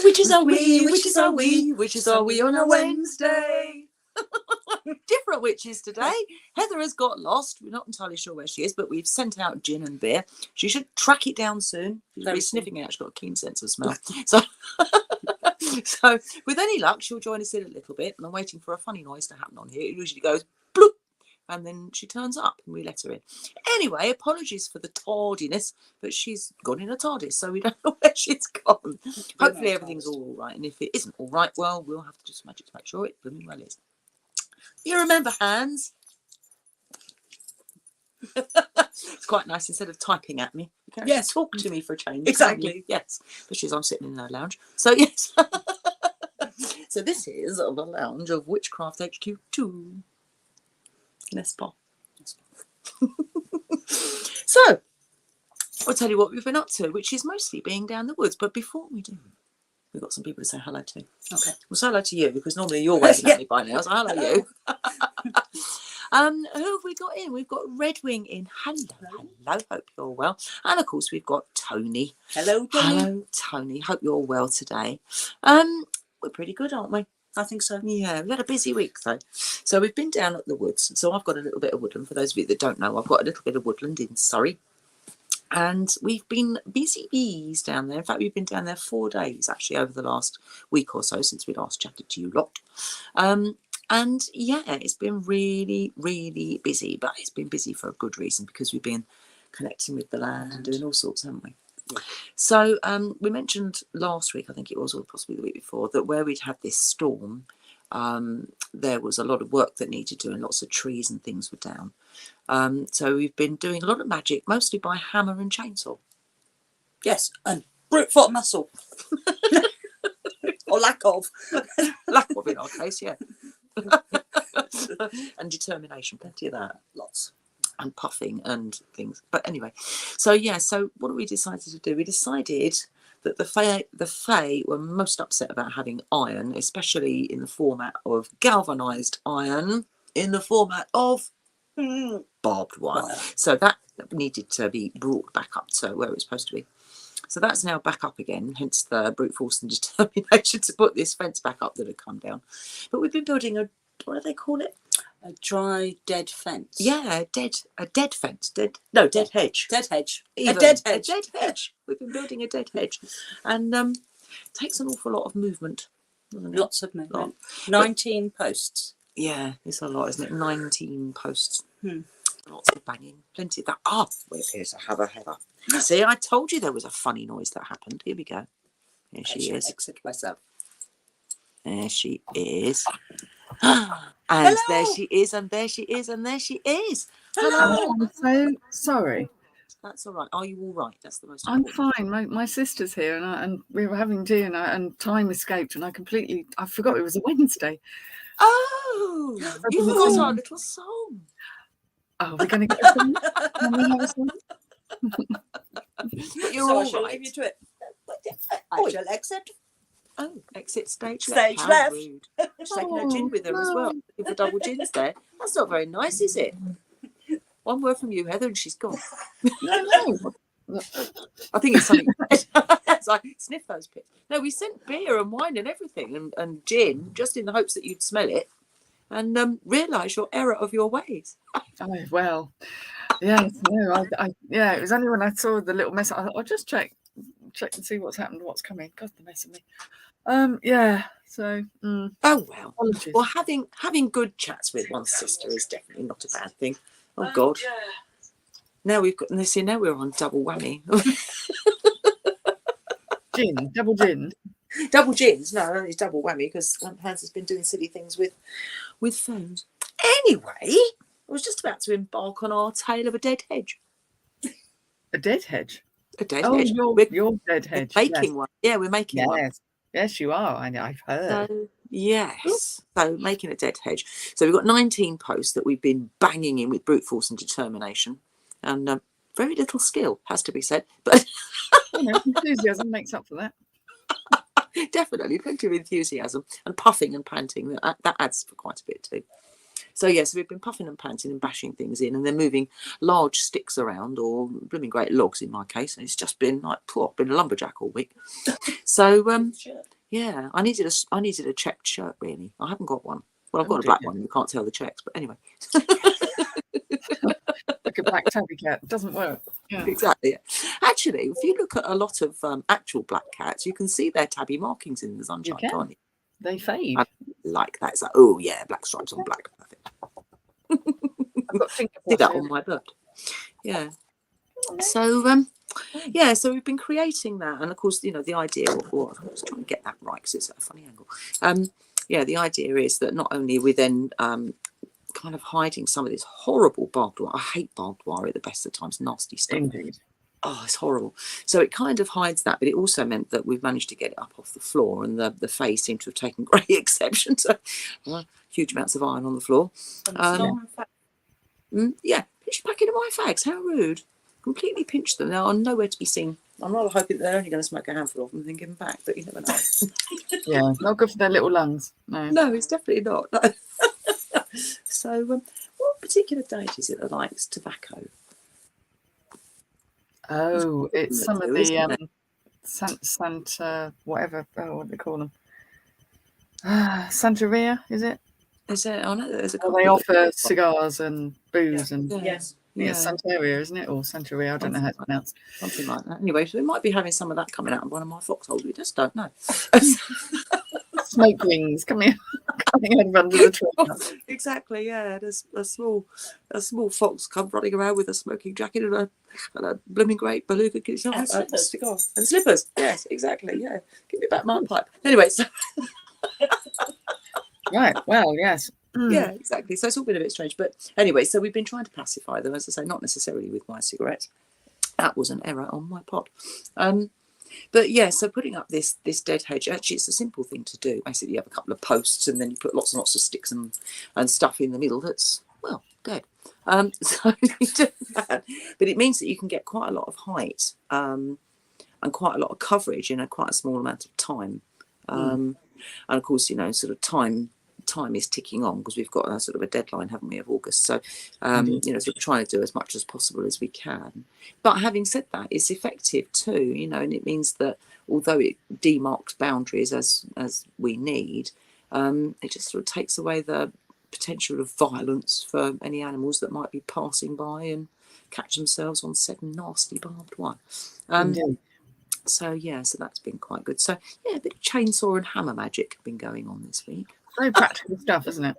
Witches are we, witches are we, witches are we on a Wednesday. Different witches today. Heather has got lost. We're not entirely sure where she is, but we've sent out gin and beer. She should track it down soon. She'll be sniffing it. She's got a keen sense of smell. So with any luck, she'll join us in a little bit. And I'm waiting for a funny noise to happen on here. It usually goes bloop, and then she turns up and we let her in. Anyway, apologies for the tardiness, but she's gone in a TARDIS, so we don't know where she's gone. Hopefully everything's all right, and if it isn't all right, well, we'll have to just magic to make sure it blooming well is. You remember hands? It's quite nice. Instead of typing at me, you can talk to me for a change. Exactly. Yes, especially as I'm sitting in a lounge. So yes. So this is the lounge of Witchcraft HQ2. N'est-ce pas? So I'll tell you what we've been up to, which is mostly being down the woods. But before we do, we've got some people to say hello to. Okay. Well, say hello to you, because normally you're waving at me by now. So hello you. Who have we got in? We've got Redwing in. Hello. Hope you're well. And of course we've got Tony. Hello, Tony. Hello, Tony. Hope you're well today. We're pretty good, aren't we? I think so. Yeah, we've had a busy week though. So we've been down at the woods. So I've got a little bit of woodland. For those of you that don't know, I've got a little bit of woodland in Surrey. And we've been busy bees down there. In fact, we've been down there 4 days actually over the last week or so since we last chatted to you lot. And yeah, it's been really, really busy, but it's been busy for a good reason, because we've been connecting with the land and doing all sorts, haven't we? Yeah. So we mentioned last week, I think it was, or possibly the week before, that where we'd had this storm, there was a lot of work that needed doing. Lots of trees and things were down. So we've been doing a lot of magic, mostly by hammer and chainsaw. Yes, and brute force muscle. Or lack of. Lack of in our case, yeah. And determination, plenty of that. Lots. And puffing and things. But anyway, so yeah, so what we decided to do? We decided that the Fae were most upset about having iron, especially in the format of galvanised iron, in the format of barbed wire. So that needed to be brought back up to where it was supposed to be. So that's now back up again, hence the brute force and determination to put this fence back up that had come down. But we've been building a, what do they call it? A dry, dead fence. Yeah, a dead fence. Dead hedge. Dead hedge. Even. A dead hedge. A dead hedge. We've been building a dead hedge. And takes an awful lot of movement, doesn't it? Lots of movement. 19 posts. Yeah, it's a lot, isn't it? 19 posts. Lots of banging. Plenty of that. Oh, here's a Heather. See, I told you there was a funny noise that happened. Here we go. Here she is. Exit myself. There she is. And hello. there she is, and there she is, and there she is. Hello. I'm so sorry. That's all right. Are you all right? That's the most I'm important. fine. My sister's here, and we were having tea, and time escaped, and I forgot it was a Wednesday. Oh, you forgot our little song. Oh, we're going to get a song? Can we have a song? But you're So all I shall right. leave you to it. I shall exit. Oh, exit stage Stage How left. Rude. She's taking her gin with her as well. With the double gins there. That's not very nice, is it? One word from you, Heather, and she's gone. No. I think it's something. So I sniff those pits. No, we sent beer and wine and everything and gin just in the hopes that you'd smell it and realise your error of your ways. Oh, well, yes, no, yeah, it was only when I saw the little mess. I'll just check and see what's happened, what's coming. God, the mess of me. Yeah. So. Oh well. Apologies. Well, having good chats with one's sister is definitely not a bad thing. Oh God. Yeah. Now we've got. See, now we're on double whammy. Gin, double gin. Double gins. No, it's double whammy because Hans has been doing silly things with phones. Anyway, I was just about to embark on our tale of a dead hedge. A dead hedge. A dead Oh, hedge. your dead hedge. We're making one. Yeah, we're making one. Yes, you are. I've heard. So, yes. So making a dead hedge. So we've got 19 posts that we've been banging in with brute force and determination, and very little skill, has to be said, but enthusiasm makes up for that. definitely plenty of enthusiasm and puffing and panting. That adds for quite a bit too. So yes, we've been puffing and panting and bashing things in, and then moving large sticks around, or blooming great logs in my case. And it's just been like, I've been a lumberjack all week. So yeah, I needed a checked shirt really. I haven't got one. Well, I've got a black one. You can't tell the checks, but anyway. Like a black tabby cat. It doesn't work. Yeah. Exactly. Yeah. Actually, if you look at a lot of actual black cats, you can see their tabby markings in the sunshine, can't you? They fade. I like that. It's like, oh yeah, black stripes on black. Perfect. I've got Did that on my bird. Yeah. So yeah, so we've been creating that, and of course, you know, the idea, or I'm just trying to get that right because it's at a funny angle. Yeah, the idea is that not only are we then kind of hiding some of this horrible barbed wire. I hate barbed wire at the best of times, nasty stuff. Indeed. Oh, it's horrible. So it kind of hides that, but it also meant that we've managed to get it up off the floor, and the Fae seem to have taken great exception to huge amounts of iron on the floor. Yeah, pinch a packet of my fags. How rude. Completely pinched them. They are nowhere to be seen. I'm rather hoping they're only going to smoke a handful of them and then give them back, but you never know. Yeah, not good for their little lungs. No, it's definitely not. No. So, what particular date is it that likes tobacco? Oh, it's some of the Santa whatever. Oh, what do they call them? Santeria, is it? Is it? I know there's a Well, couple. they offer cigars and booze and Yes. yeah, Santeria, isn't it? Or Santeria, I don't know how it's pronounced. Something like that. Anyway, so we might be having some of that coming out of one of my foxholes. We just don't know. Smoke rings coming out under the tree. Exactly. Yeah, there's a small fox come running around with a smoking jacket and a blooming great beluga And slippers. cigar and slippers. Yes, exactly. Yeah, give me back my pipe. Anyway, so Right. Well, yes. yeah, exactly. So it's all been a bit strange, but anyway, so we've been trying to pacify them, as I say, not necessarily with my cigarettes. That was an error on my part. But yeah, so putting up this dead hedge, actually it's a simple thing to do. Basically you have a couple of posts and then you put lots and lots of sticks and stuff in the middle that's, well, dead. So you do that. But it means that you can get quite a lot of height and quite a lot of coverage in quite a small amount of time. And of course, you know, sort of time is ticking on because we've got a sort of a deadline, haven't we, of August. So, you know, sort of trying to do as much as possible as we can. But having said that, it's effective too, you know, and it means that although it demarks boundaries as we need, it just sort of takes away the potential of violence for any animals that might be passing by and catch themselves on said nasty barbed wire. So yeah, so that's been quite good. So yeah, a bit of chainsaw and hammer magic been going on this week. Very practical stuff, isn't it?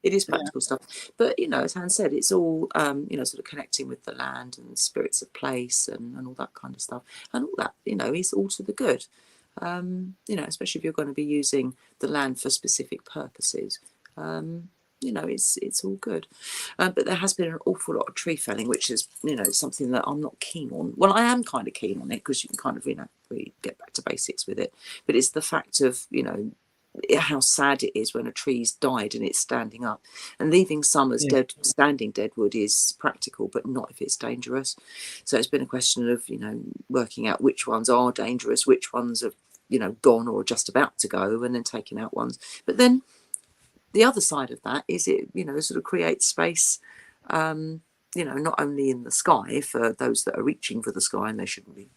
It is practical stuff, but you know, as Han said, it's all you know, sort of connecting with the land and spirits of place and all that kind of stuff, and all that, you know, is all to the good. You know, especially if you're going to be using the land for specific purposes. You know, it's all good. But there has been an awful lot of tree felling, which is, you know, something that I'm not keen on. Well, I am kind of keen on it because you can kind of, you know, really get back to basics with it. But it's the fact of, you know, how sad it is when a tree's died and it's standing up, and leaving some as dead, standing deadwood is practical, but not if it's dangerous. So it's been a question of, you know, working out which ones are dangerous, which ones have, you know, gone or just about to go, and then taking out ones. But then the other side of that is it, you know, sort of creates space, you know, not only in the sky for those that are reaching for the sky and they shouldn't be,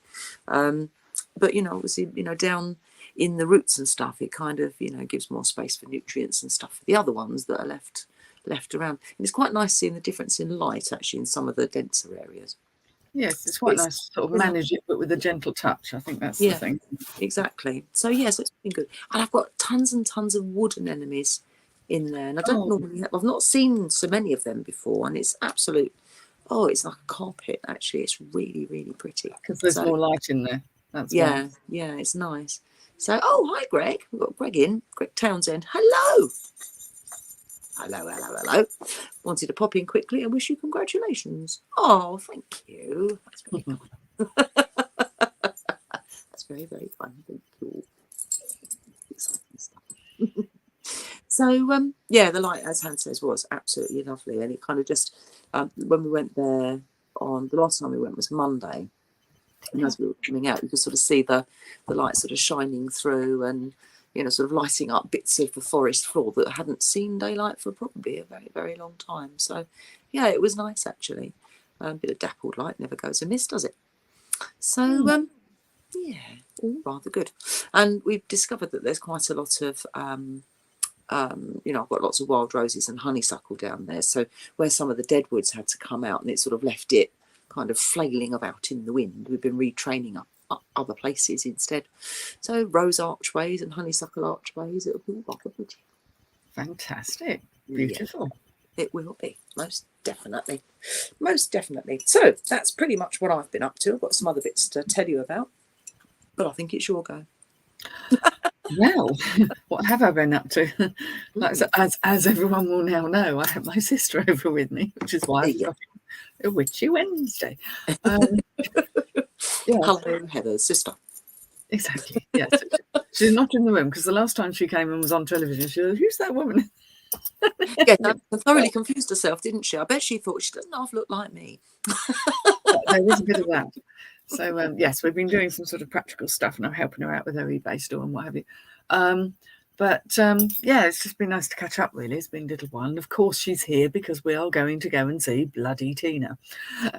but, you know, obviously, you know, down in the roots and stuff, it kind of, you know, gives more space for nutrients and stuff for the other ones that are left around. And it's quite nice seeing the difference in light actually in some of the denser areas. Yes, it's quite nice to sort of manage it, but with a gentle touch. I think that's the thing. Exactly. So yes, it's been good. And I've got tons and tons of wood anemones in there, and I don't normally have, I've not seen so many of them before, and it's absolute, it's like a carpet actually. It's really, really pretty because there's more light in there. That's why. It's nice. So hi Greg, we've got Greg in, Greg Townsend. Hello. Wanted to pop in quickly and wish you congratulations. Oh, thank you. That's very kind. That's very, very fun. Thank you. Exciting stuff. So the light, as Han says, was absolutely lovely, and it kind of just when we went there on the last time we went was Monday, and as we were coming out, you could sort of see the light sort of shining through, and sort of lighting up bits of the forest floor that hadn't seen daylight for probably a very, very long time. So, yeah, it was nice actually. A bit of dappled light never goes amiss, does it? So, yeah, all rather good. And we've discovered that there's quite a lot of, I've got lots of wild roses and honeysuckle down there. So where some of the deadwoods had to come out and it sort of left it kind of flailing about in the wind, we've been retraining up other places instead. So rose archways and honeysuckle archways, it'll be all rather pretty. Fantastic. Beautiful. Yeah, it will be, most definitely. Most definitely. So that's pretty much what I've been up to. I've got some other bits to tell you about, but I think it's your go. Well, what have I been up to? As everyone will now know, I have my sister over with me, which is why I've got a Witchy Wednesday. Hello, Heather's sister. Exactly, yes. She's not in the room because the last time she came and was on television, she said, "Who's that woman?" Yeah, thoroughly confused herself, didn't she? I bet she thought she doesn't half look like me. There is a bit of that. So, yes, we've been doing some sort of practical stuff and I'm helping her out with her eBay store and what have you. Yeah, it's just been nice to catch up, really. It's been a little while. And, of course, she's here because we are going to go and see Bloody Tina.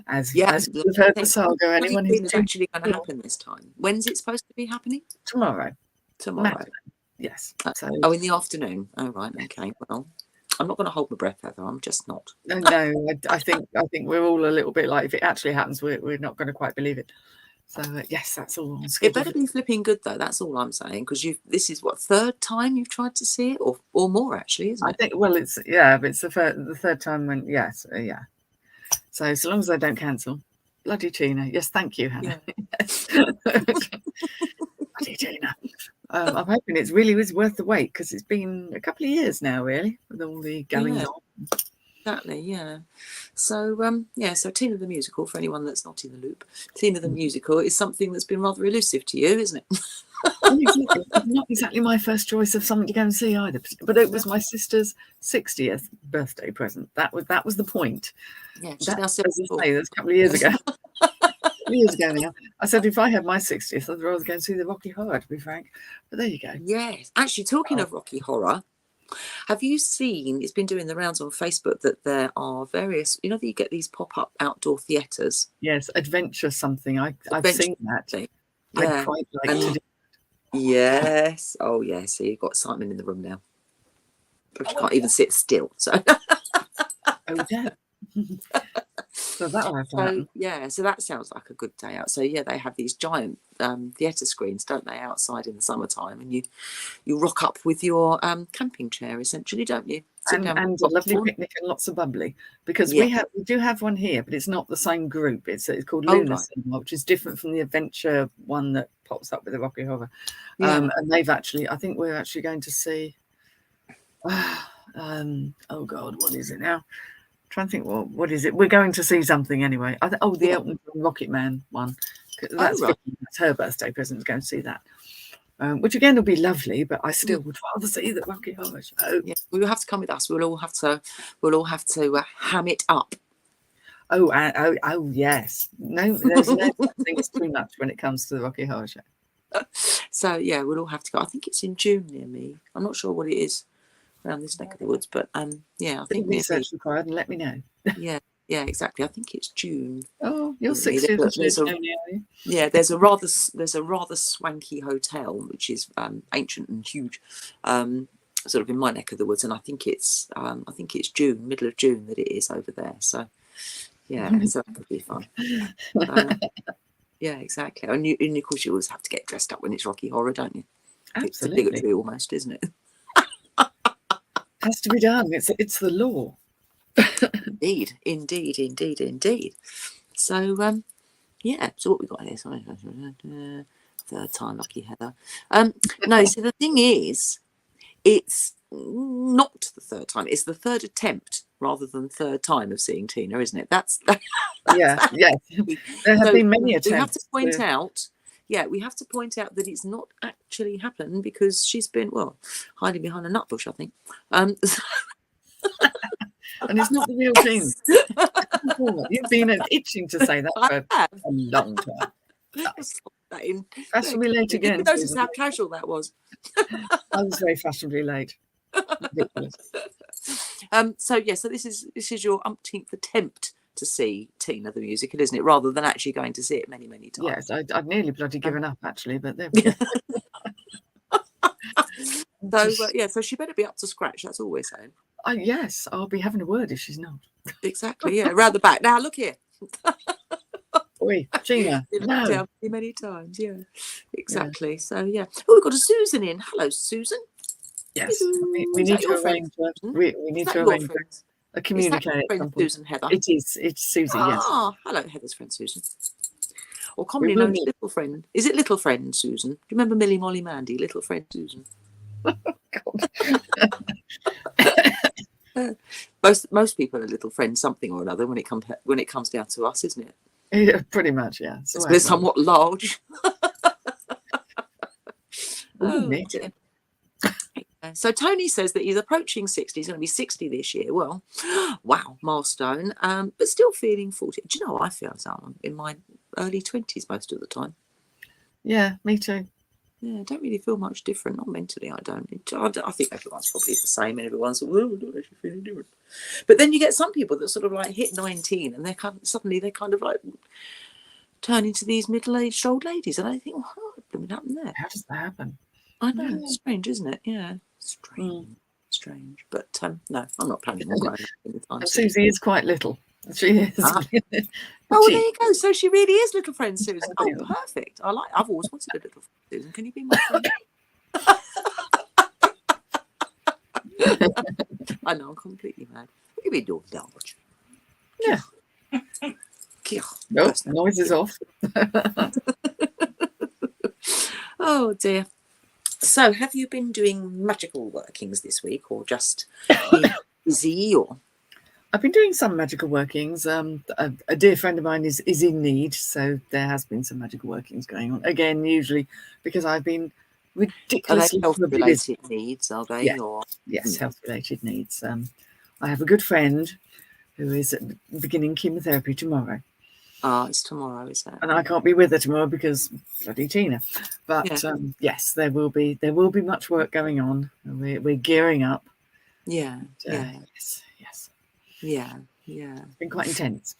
As you've heard the saga, anyone who's actually going to happen this time. When's it supposed to be happening? Tomorrow. Tomorrow. Yes. In the afternoon. Oh, right. Okay. Well, I'm not going to hold my breath, Heather. I'm just not. No, I think we're all a little bit like, if it actually happens, we're not going to quite believe it. So yes, that's all on schedule. It better be flipping good though. That's all I'm saying, because this is what, third time you've tried to see it, or more actually, isn't it? I think. Well, it's the third time when yeah. So as long as I don't cancel, Bloody Tina. Yes, thank you, Hannah. Yeah. Bloody Tina. I'm hoping it really is worth the wait because it's been a couple of years now, really, with all the goings on. Exactly, yeah. So, so Tina the Musical, for anyone that's not in the loop, Tina the Musical is something that's been rather elusive to you, isn't it? It's not exactly my first choice of something to go and see either, but it was my sister's 60th birthday present. That was the point. Yeah, she's now 74. That's a couple of years ago. Now. I said if I had my 60th, I'd rather go and see the Rocky Horror, to be frank. But there you go. Yes, actually, talking of Rocky Horror, have you seen, it's been doing the rounds on Facebook, that there are various, that you get these pop-up outdoor theatres? Yes, adventure something. I've seen that. Yeah. I'd quite like to do. Yes. Oh, yeah. So you've got Simon in the room now. But you can't even sit still. So. Oh, yeah. So that'll have to happen. Yeah, so that sounds like a good day out. So yeah, they have these giant theatre screens, don't they, outside in the summertime, and you rock up with your camping chair, essentially, don't you? And a lovely picnic and lots of bubbly, because we do have one here, but it's not the same group. It's called Lunar Cinema, which is different from the adventure one that pops up with the Rocky Horror. And they've actually, I think we're actually going to see. Oh God, what is it now? Trying to think, what is it? We're going to see something anyway. The Elton John Rocket Man one. That's her birthday present. Going to see that, which again will be lovely. But I still would rather see the Rocky Horror Show. Yeah, will have to come with us. We'll all have to ham it up. Oh yes. No, there's no thing is too much when it comes to the Rocky Horror Show. So yeah, we'll all have to go. I think it's in June near me. I'm not sure what it is around this neck of the woods, but I think research required, and let me know. yeah, exactly. I think it's June. Oh, you're 60th. Yeah, there's a rather swanky hotel which is ancient and huge, sort of in my neck of the woods, and I think it's June, middle of June that it is over there. So yeah, so that could be fun. Yeah, exactly. And of course you always have to get dressed up when it's Rocky Horror, don't you? Absolutely. It's obligatory almost, isn't it? Has to be done. It's the law. Indeed. So so what we got here? Third time, lucky Heather. No, so the thing is, it's not the third time. It's the third attempt rather than third time of seeing Tina, isn't it? That's yes. There have been many attempts. We have to point out. Yeah, we have to point out that it's not actually happened because she's been, hiding behind a nut bush, I think. And it's not the real Tina. You've been itching to say that for a long time. Fashionably late You again. didn't notice Susan. how casual that was. I was very fashionably late. Ridiculous. So this is your umpteenth attempt to see Tina the musical, isn't it? Rather than actually going to see it many times. Yes, I'd nearly bloody given up actually, but there we go. So she better be up to scratch. That's all we're saying. Yes, I'll be having a word if she's not. Exactly. Yeah, round the back. Now look here. Oi, Gina, no. Down many times. Yeah, exactly. Yeah. So yeah. Oh, we've got a Susan in. Hello, Susan. Yes, we need to arrange. We need to arrange a communicate. Friend Susan, Heather. It is. It's Susie. Yes. Hello, Heather's friend Susan. Or commonly known as Little Friend. Is it Little Friend Susan? Do you remember Millie, Molly, Mandy? Little Friend Susan. Most people are little friends, something or another, when it comes down to us, isn't it? Yeah, pretty much. Yeah. We're somewhat large. Dear. So Tony says that he's approaching 60. He's going to be 60 this year. Well, wow, milestone. But still feeling 40. Do you know how I feel? I'm in my early 20s most of the time. Yeah, me too. Yeah, I don't really feel much different. Not mentally, I don't. I think everyone's probably the same, and everyone's I don't actually feel any different. But then you get some people that sort of like hit 19, and suddenly they kind of like turn into these middle-aged old ladies, and I think, what happened there? How does that happen? I know, it's strange, isn't it? Yeah, strange. But no, I'm not planning on growing up anytime soon. Susie is quite little. She is. Oh, there you go. So she really is little friend Susan. Oh, perfect. I've always wanted a little friend Susan. Can you be my friend? I know, I'm completely mad. What do you mean you're large? Yeah. Nope, noise is off. Oh dear. So have you been doing magical workings this week, or just busy? Or I've been doing some magical workings. A dear friend of mine is in need, so there has been some magical workings going on. Again, usually because I've been ridiculously health-related needs, are they? Yes, yes, health-related needs. I have a good friend who is beginning chemotherapy tomorrow. It's tomorrow, is it? And I can't be with her tomorrow because bloody Tina. But yes, there will be much work going on. We're gearing up. Yeah. Yes. Yeah. It's been quite intense.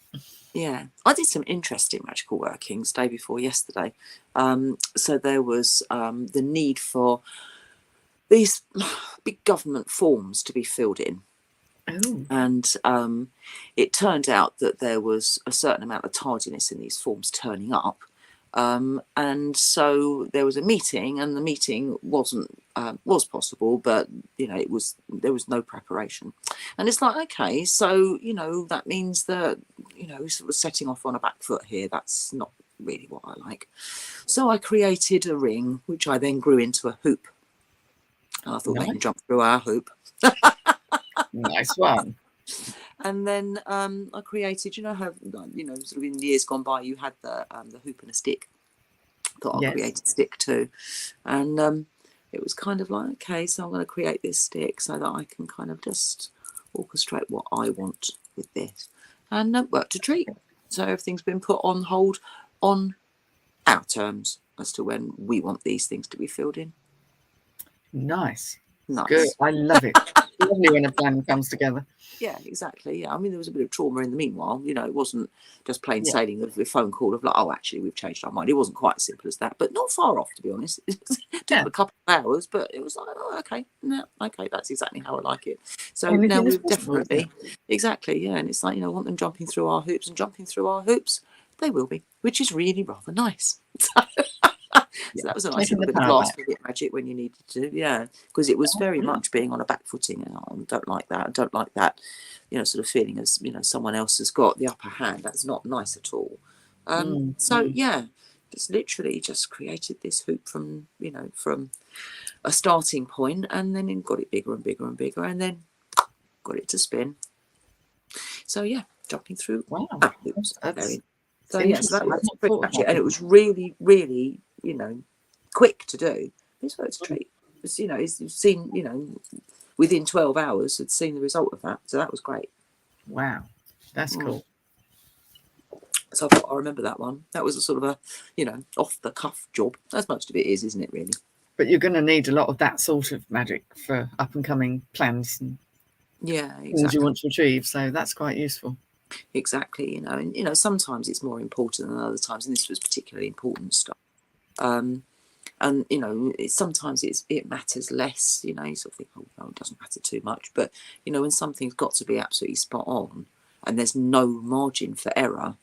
Yeah, I did some interesting magical workings day before yesterday. So there was the need for these big government forms to be filled in. Oh. And it turned out that there was a certain amount of tardiness in these forms turning up. And so there was a meeting, and the meeting was possible, but there was no preparation. And it's like, okay, so that means that sort of setting off on a back foot here. That's not really what I like. So I created a ring, which I then grew into a hoop. And I thought they can jump through our hoop. Nice one. And then I created, how sort of in years gone by, you had the hoop and a stick. Thought I'll create a stick too, and it was kind of like, okay, so I'm going to create this stick so that I can kind of just orchestrate what I want with this, and work to treat. So everything's been put on hold on our terms as to when we want these things to be filled in. Nice. Good. I love it. Lovely when a plan comes together. Yeah, exactly. Yeah, I mean, there was a bit of trauma in the meanwhile. It wasn't just plain sailing of a phone call of like, oh, actually, we've changed our mind. It wasn't quite as simple as that, but not far off, to be honest. It took a couple of hours, but it was like, oh, okay, that's exactly how I like it. So now we've definitely, exactly, yeah. And it's like, I want them jumping through our hoops, and jumping through our hoops, they will be, which is really rather nice. So that was a nice little bit of last-minute magic when you needed to, because it was very much being on a back footing. And I don't like that, sort of feeling as, someone else has got the upper hand. That's not nice at all. Just literally just created this hoop from a starting point, and then got it bigger and bigger and bigger, and then got it to spin. So, jumping through hoops. So that was pretty much it. And it was really, really, quick to do. It's worth a treat. You've seen, within 12 hours, had seen the result of that. So that was great. Wow, that's cool. So I thought, I remember that one. That was a sort of a, off the cuff job. As most of it is, isn't it, really? But you're going to need a lot of that sort of magic for up and coming plans and things you want to achieve. So that's quite useful. Exactly, and sometimes it's more important than other times, and this was particularly important stuff. And sometimes it matters less. You sort of think, oh no, it doesn't matter too much. But when something's got to be absolutely spot on, and there's no margin for error,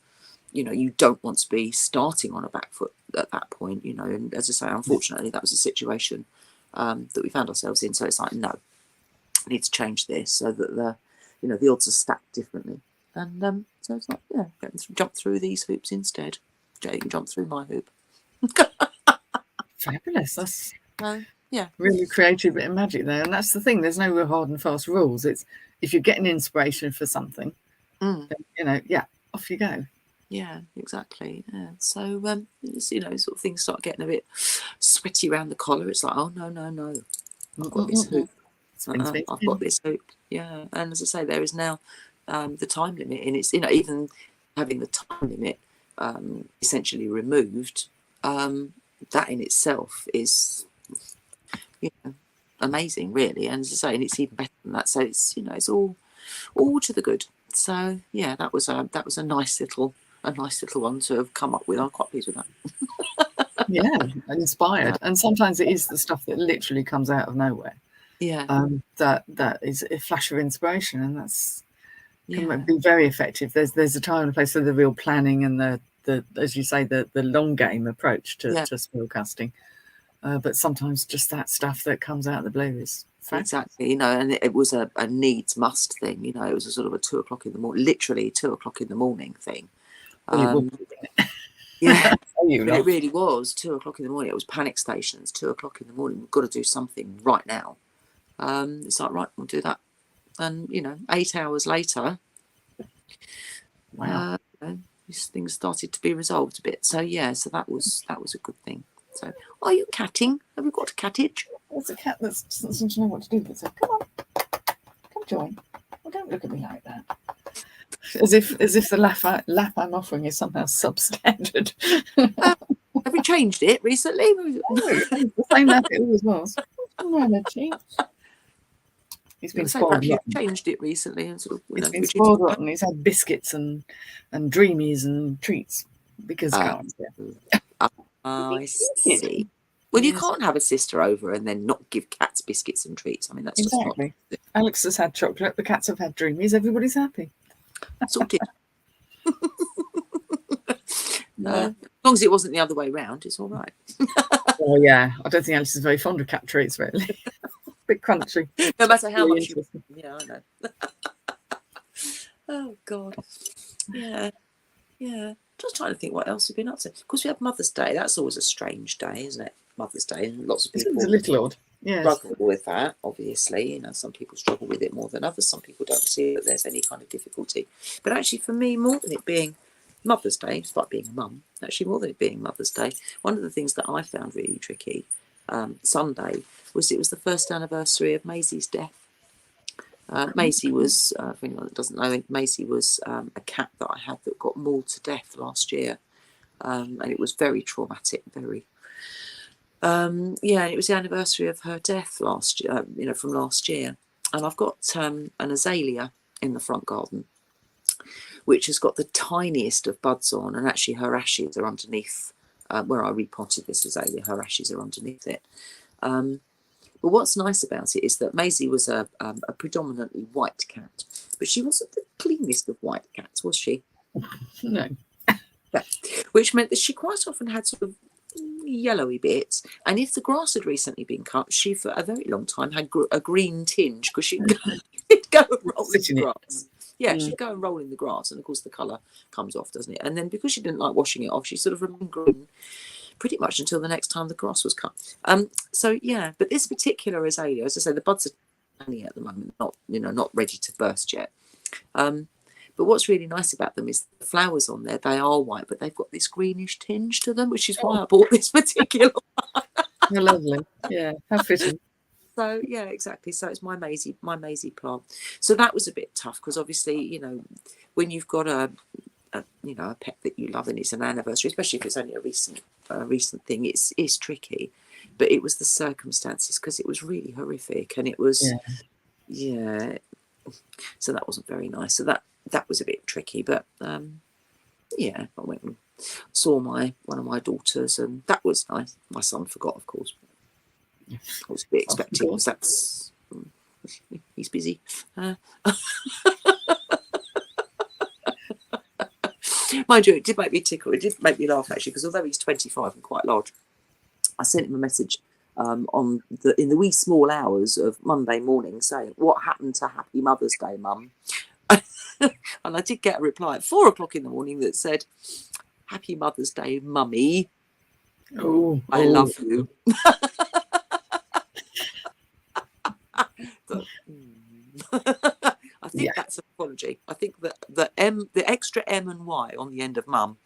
you don't want to be starting on a back foot at that point. And as I say, unfortunately, that was a situation that we found ourselves in. So it's like, no, I need to change this so that the odds are stacked differently. And so it's like, jump through these hoops instead. Jay, you can jump through my hoop. Fabulous. That's yeah, really creative bit of magic there. And that's the thing, there's no real hard and fast rules. It's if you're getting inspiration for something, then, off you go. Yeah, exactly. Yeah. So sort of things start getting a bit sweaty around the collar. It's like, oh no, I've got this hoop. I've got this hoop. Yeah, and as I say, there is now the time limit, and it's even having the time limit essentially removed. That in itself is amazing, really. And as I say, and it's even better than that. So it's it's all to the good. So yeah, that was a nice little one to have come up with. I'm quite pleased with that. Yeah, inspired. And sometimes it is the stuff that literally comes out of nowhere. Yeah. That is a flash of inspiration, and that's can be very effective. There's a time and a place for the real planning and the as you say, the long game approach to spell casting. But sometimes just that stuff that comes out of the blue is fabulous. Exactly, and it was a needs must thing. It was a sort of a 2 o'clock in the morning, literally 2 o'clock in the morning thing. Yeah, but it really was 2 o'clock in the morning. It was panic stations. 2 o'clock in the morning. We've got to do something right now. It's like, right, we'll do that. And 8 hours later, wow, these things started to be resolved a bit. So so that was a good thing. So, are you catting? Have you got a cattage? There's a cat that doesn't seem to know what to do. But so, come on, come join. Well, don't look at me like that. As if the lap I'm offering is somehow substandard. Have you changed it recently? The same lap it always was. He's been spoiled. You've changed it recently, and sort of. He's been spoiled rotten. He's had biscuits and dreamies and treats because can't. I see. Well, you can't have a sister over and then not give cats biscuits and treats. I mean, that's exactly. Just not. Alex has had chocolate. The cats have had dreamies. Everybody's happy. Sorted. As long as it wasn't the other way round, it's all right. Oh yeah, I don't think Alice is very fond of cat treats, really. Bit crunchy. No matter how much you. Yeah, I know. Oh God. Yeah. Just trying to think what else we've been up to. Of course, we have Mother's Day. That's always a strange day, isn't it? Mother's Day, and lots of people. It's a little odd. Yeah. Struggle with that, obviously. Some people struggle with it more than others. Some people don't see that there's any kind of difficulty. But actually, for me, more than it being Mother's Day, it's like being a mum. Actually, more than it being Mother's Day, one of the things that I found really tricky Sunday was it was the first anniversary of Maisie's death. Maisie was, for anyone that doesn't know, Maisie was a cat that I had that got mauled to death last year, and it was very traumatic. Very. And it was the anniversary of her death last year, from last year. And I've got an azalea in the front garden, which has got the tiniest of buds on, and actually her ashes are underneath where I repotted this azalea. Her ashes are underneath it. But what's nice about it is that Maisie was a predominantly white cat, but she wasn't the cleanest of white cats, was she? No. Yeah. Which meant that she quite often had sort of yellowy bits, and if the grass had recently been cut, she for a very long time had a green tinge because she'd go and roll in the grass. Yeah, she'd go and roll in the grass, and of course the colour comes off, doesn't it? And then because she didn't like washing it off, she sort of remained green pretty much until the next time the grass was cut. But this particular azalea, as I say, the buds are tiny at the moment, not ready to burst yet. But what's really nice about them is the flowers on there, they are white, but they've got this greenish tinge to them, which is why I bought this particular one. How lovely. Yeah, how fitting. So, yeah, exactly. So it's my Maisie plant. So that was a bit tough because obviously, when you've got a you know, a pet that you love and it's an anniversary, especially if it's only a recent thing, it's tricky. But it was the circumstances, because it was really horrific, and it was yeah. So that wasn't very nice. So that was a bit tricky. But yeah, I went and saw one of my daughters, and that was nice. My son forgot, of course. I was a bit expecting, because that's he's busy. Mind you, it did make me tickle. It did make me laugh, actually, because although he's 25 and quite large, I sent him a message in the wee small hours of Monday morning saying, "What happened to Happy Mother's Day, Mum?" And I did get a reply at 4 o'clock in the morning that said, "Happy Mother's Day, Mummy. Oh, I love you." I think that's an apology. I think that the extra M and Y on the end of mum,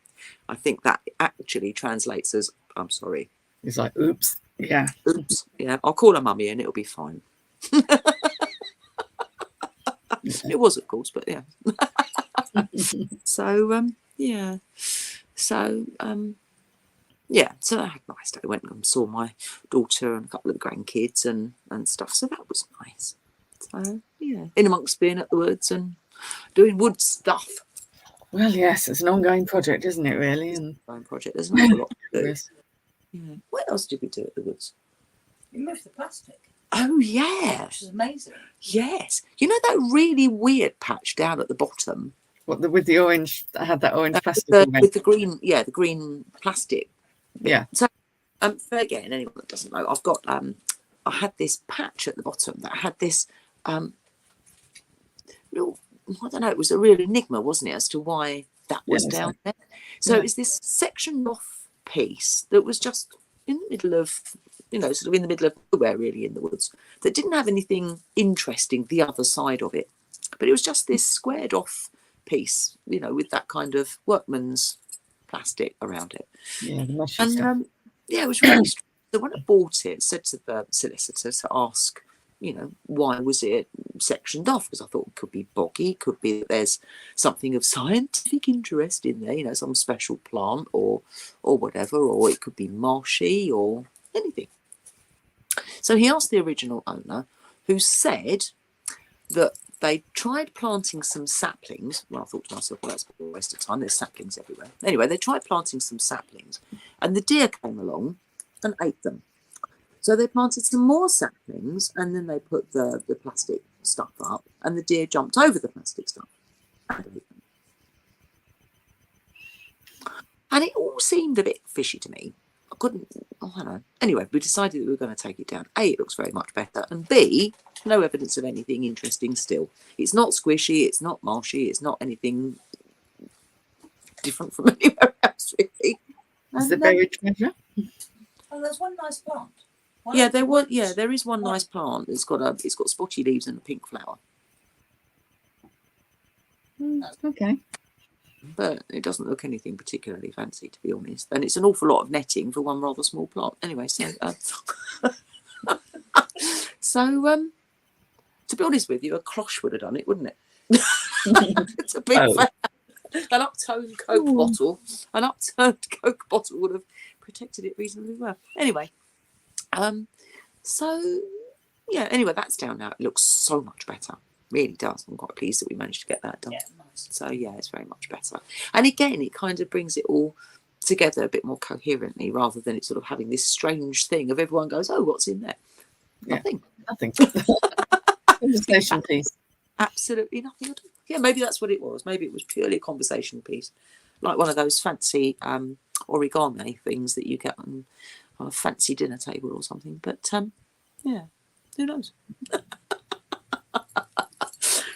I think that actually translates as "I'm sorry." He's like, oops. Yeah. Oops. Yeah, I'll call her mummy and it'll be fine. It was, of course, but yeah. So yeah. So yeah, so I had a nice day. I went and saw my daughter and a couple of the grandkids and stuff. So that was nice. So yeah, in amongst being at the woods and doing wood stuff. Well, yes, it's an ongoing project, isn't it, really? And Project. There's an awful lot to do. yes. Yeah. What else did we do at the woods? You moved the plastic, Oh yeah, which is amazing. yes. You know that really weird patch down at the bottom? What, with the orange, I had that orange plastic with the green, yeah, the green plastic. Yeah. So for again, anyone that doesn't know, I've got I had this patch at the bottom that had this real, I don't know, it was a real enigma, wasn't it, as to why that was down there. So it's this sectioned off piece that was just in the middle of, you know, sort of in the middle of nowhere, really, in the woods, that didn't have anything interesting the other side of it. But it was just this squared off piece, you know, with that kind of workman's plastic around it. Yeah, the mushy stuff. Yeah, it was really strange. So when I bought it, said to the solicitor to ask, you know, why was it sectioned off? Because I thought it could be boggy, could be that there's something of scientific interest in there, you know, some special plant or whatever, or it could be marshy or anything. So he asked the original owner, who said that they tried planting some saplings. Well, I thought to myself, well, that's a waste of time. There's saplings everywhere. Anyway, they tried planting some saplings, and the deer came along and ate them. So they planted some more saplings, and then they put the plastic stuff up, and the deer jumped over the plastic stuff. And it all seemed a bit fishy to me. I don't know. Anyway, we decided that we were going to take it down. A, it looks very much better, and B, no evidence of anything interesting still. It's not squishy, it's not marshy, it's not anything different from anywhere else, really. Is the buried treasure? Oh, there's one nice plant. Yeah, there is one nice plant. It's got spotty leaves and a pink flower. Okay. But it doesn't look anything particularly fancy, to be honest. And it's an awful lot of netting for one rather small plant. Anyway, so to be honest with you, a cloche would have done it, wouldn't it? It's a big an upturned Coke bottle. An upturned Coke bottle would have protected it reasonably well. Anyway, so yeah. Anyway, that's down now. It looks so much better. Really does. I'm quite pleased that we managed to get that done. Yeah, nice. So yeah, it's very much better. And again, it kind of brings it all together a bit more coherently, rather than it sort of having this strange thing of everyone goes, "Oh, what's in there?" Yeah. Nothing. Conversation piece. Absolutely nothing at all. Yeah, maybe that's what it was. Maybe it was purely a conversation piece, like one of those fancy origami things that you get on a fancy dinner table or something. But yeah, who knows?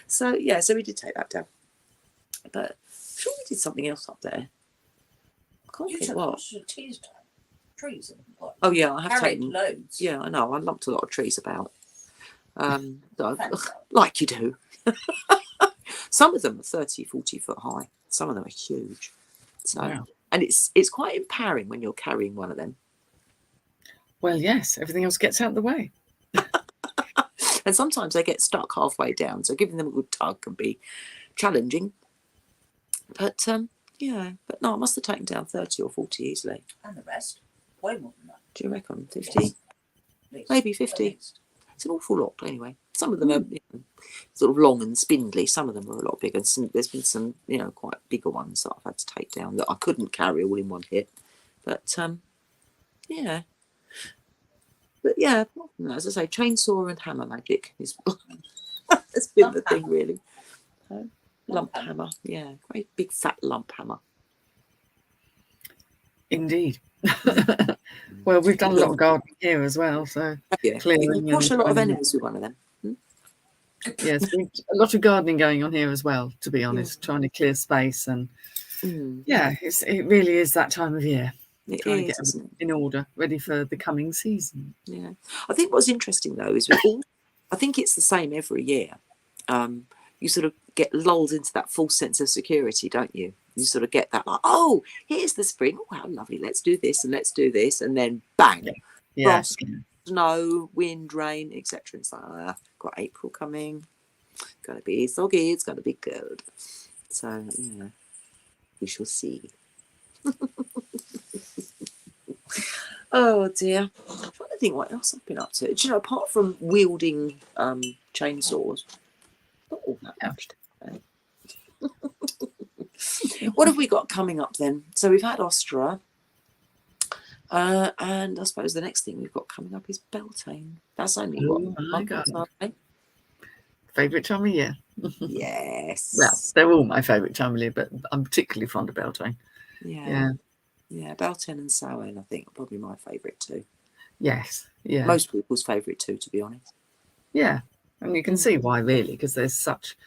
So yeah, so we did take that down, but I'm sure we did something else up there. I can't think what. Trees. Oh yeah, I have taken loads. Yeah, I know. I lumped a lot of trees about. Like you do. Some of them are 30, 40 foot high. Some of them are huge. So, wow. And it's quite empowering when you're carrying one of them. Well, yes, everything else gets out of the way. And sometimes they get stuck halfway down, so giving them a good tug can be challenging. But Yeah, but no, I must have taken down 30 or 40 easily. And the rest, way more than that. Do you reckon 50? At least. Maybe At 50. least. It's an awful lot anyway. Some of them are sort of long and spindly. Some of them are a lot bigger. There's been some, quite bigger ones that I've had to take down that I couldn't carry all in one hit. But yeah. But yeah, as I say, chainsaw and hammer magic is has been Lump the thing, hammer. really. Lump Hammer, yeah, great big fat lump hammer. Indeed. Well, we've done a lot of gardening here as well, so Yeah, you clearing can push a lot of finding- enemies with one of them. Yes, a lot of gardening going on here as well, to be honest, trying to clear space. And yeah, it really is that time of year. It Trying to is, get isn't everything in order, ready for the coming season. Yeah, I think what's interesting though is I think it's the same every year. You sort of get lulled into that false sense of security, don't you? You sort of get that like, oh, here's the spring. Oh, how lovely. Let's do this and let's do this, and then bang, Yeah. frost, snow, wind, rain, etc. It's like, got April coming. Gonna be soggy. It's gonna be cold. So yeah, we shall see. Oh dear. I'm trying to think what else I've been up to. Do you know, apart from wielding chainsaws, not all that much. What have we got coming up then? So we've had Ostra, and I suppose the next thing we've got coming up is Beltane. That's only Oh my God. Favourite time of year. Yes. Well, they're all my favourite time of year, but I'm particularly fond of Beltane. Yeah, Beltane and Samhain, I think, are probably my favourite too. Yes, yeah. Most people's favourite too, to be honest. Yeah, and you can see why, really, because there's such,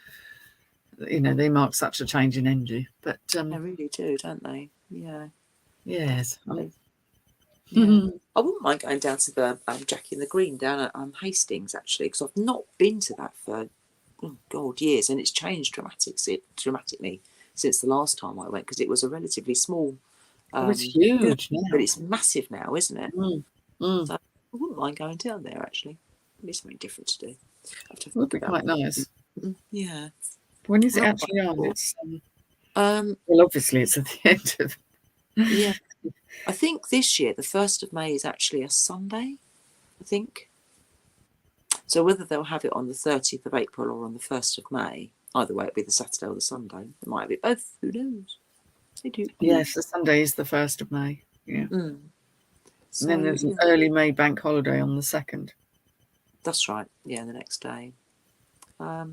they mark such a change in energy. But They really do, don't they? Yeah. Yes. Yeah. I wouldn't mind going down to the Jackie and the Green down at Hastings, actually, because I've not been to that for years, and it's changed dramatically since the last time I went, because it was a relatively small. It's huge now, but it's massive now, isn't it? So I wouldn't mind going down there, actually. It'd be something different to do. It would be quite nice. Yeah. When is it actually on? It's well, obviously it's at the end of. Yeah. I think this year the 1st of May is actually a Sunday, I think. So whether they'll have it on the 30th of April or on the 1st of May, either way it'll be the Saturday or the Sunday. It might be both, who knows? They do. Yes, the Sunday is the 1st of May. Yeah. So, And then there's an early May bank holiday on the 2nd. That's right. Yeah, the next day. Yeah.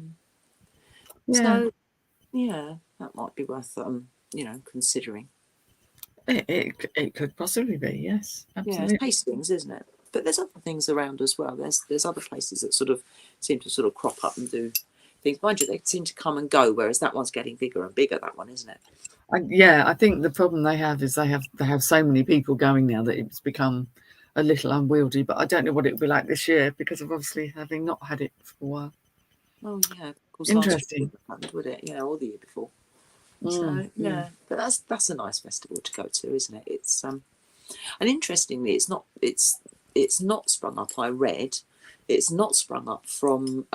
So, yeah, that might be worth considering. It could possibly be, yes, absolutely. Yeah, it's Hastings, isn't it? But there's other things around as well. There's other places that sort of seem to sort of crop up and do things. Mind you, they seem to come and go, whereas that one's getting bigger and bigger. That one, isn't it? I think the problem they have is they have so many people going now that it's become a little unwieldy. But I don't know what it will be like this year, because of obviously having not had it for a while. Oh yeah, of course. Interesting. Happened, would it? Yeah, or the year before. So yeah, but that's a nice festival to go to, isn't it? It's and interestingly, it's not sprung up. I read, it's not sprung up from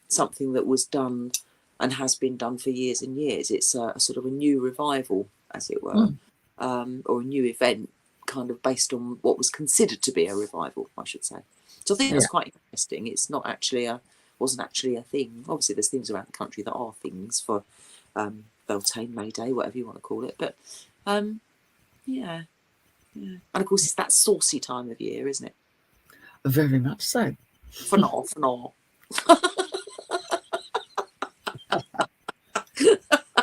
something that was done and has been done for years and years. It's a sort of a new revival, as it were, or a new event, kind of based on what was considered to be a revival, I should say. So I think that's quite interesting. It's not actually wasn't actually a thing. Obviously, there's things around the country that are things for Beltane, May Day, whatever you want to call it. But yeah. And of course, it's that saucy time of year, isn't it? Very much so. For now.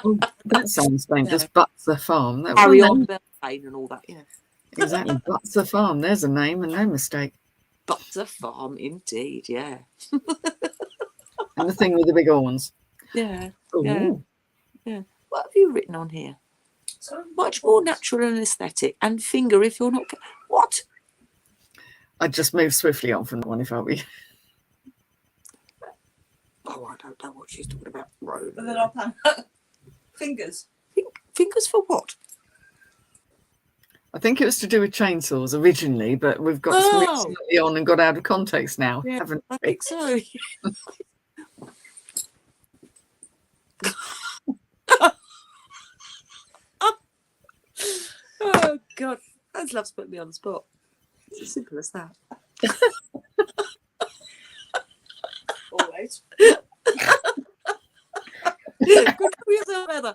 Oh, that sounds dangerous. Butts the Farm. Carry on, Beltane and all that, yeah. Exactly. Butts the Farm. There's a name and no mistake. Butter Farm, indeed, yeah. And the thing with the big horns. Yeah. Ooh. Yeah. What have you written on here? So Much more natural and aesthetic, and finger if you're not. What? I'd just move swiftly on from that one if I were you. Oh, I don't know what she's talking about. Road. But then I'll pan fingers. Fingers for what? I think it was to do with chainsaws originally, but we've got slightly on and got out of context now, haven't I we? think so. God, Hans loves putting me on the spot. It's as simple as that. Always. Good for yourself, Heather.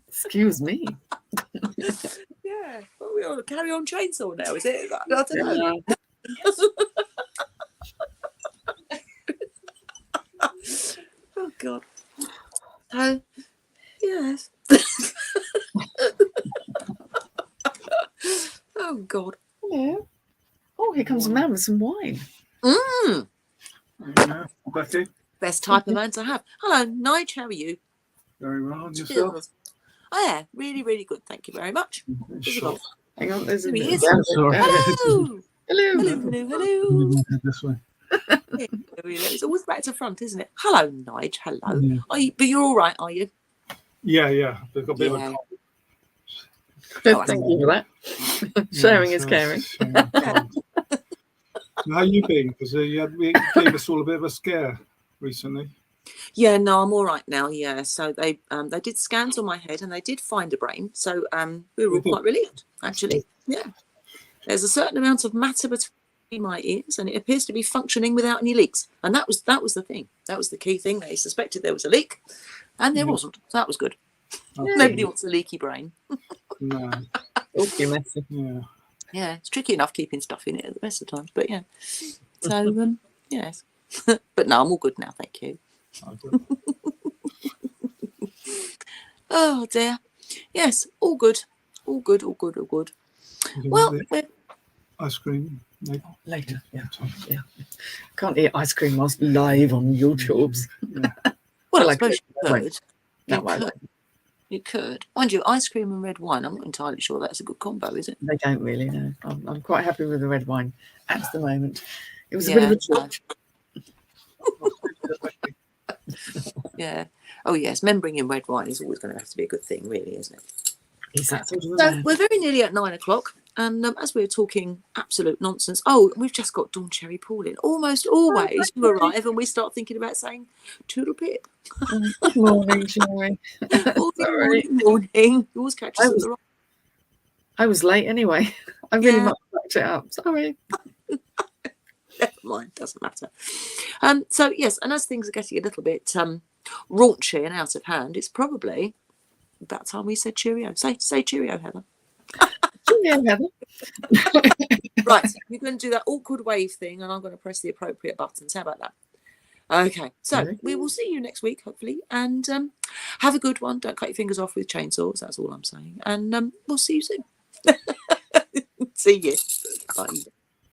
Excuse me. Yeah. Well, we all carry on chainsaw now, is it? I don't know. Oh God. So yes. Oh God. Hello. Oh, here comes a man with some wine. Mm. Yeah, Becky, Best type of man to have. Hello, Nige. How are you? very well. And yourself? Oh yeah, really, really good. Thank you very much. Where's he gone? Hang on, there's a There he is. Sorry. Hello. Hello. Hello, hello, hello. This way. Yeah, it's always back to front, isn't it? Hello, Nige. Hello. Yeah. Are you, but you're all right, are you? Yeah. They've got a bit of a Yeah. cold. Thank you for that. Sharing is so caring. sharing is caring. So how you been? Because you gave us all a bit of a scare recently. Yeah, no, I'm all right now. Yeah, so they did scans on my head and they did find a brain. So we were all quite relieved, actually. Yeah, there's a certain amount of matter between my ears, and it appears to be functioning without any leaks. And that was the thing. That was the key thing. They suspected there was a leak, and there wasn't. So that was good. Nobody wants a leaky brain. No. Okay, messy. Yeah. Yeah, it's tricky enough keeping stuff in it at the best of times, but yeah. So yes, but no, I'm all good now. Thank you. Oh dear. Yes, all good. All good, all good, all good. Well, Ice cream. Maybe. Later, yeah. Can't eat ice cream whilst live on YouTube. Yeah. well, I like suppose it. you could. That way. You could. Mind you, ice cream and red wine, I'm not entirely sure that's a good combo, is it? They don't really, no. I'm quite happy with the red wine at the moment. It was a bit of a challenge. Yeah. Oh, yes. Men bringing red wine is always going to have to be a good thing, really, isn't it? Is that sort of a So man? we're very nearly at 9 o'clock. And as we were talking absolute nonsense, we've just got Dawn Cherry Paul in. Almost always you arrive and we start thinking about saying toodle pip. Good morning, Sherry. Morning. You always catch us at the right. I was late anyway. I really much backed it up. Sorry. Never mind, doesn't matter. So yes, and as things are getting a little bit raunchy and out of hand, it's probably about time we said cheerio. Say cheerio, Heather. Cheerio, Heather. Right, you're going to do that awkward wave thing, and I'm going to press the appropriate buttons. How about that? Okay, so we will see you next week, hopefully, and have a good one. Don't cut your fingers off with chainsaws. That's all I'm saying, and we'll see you soon. See you. Bye.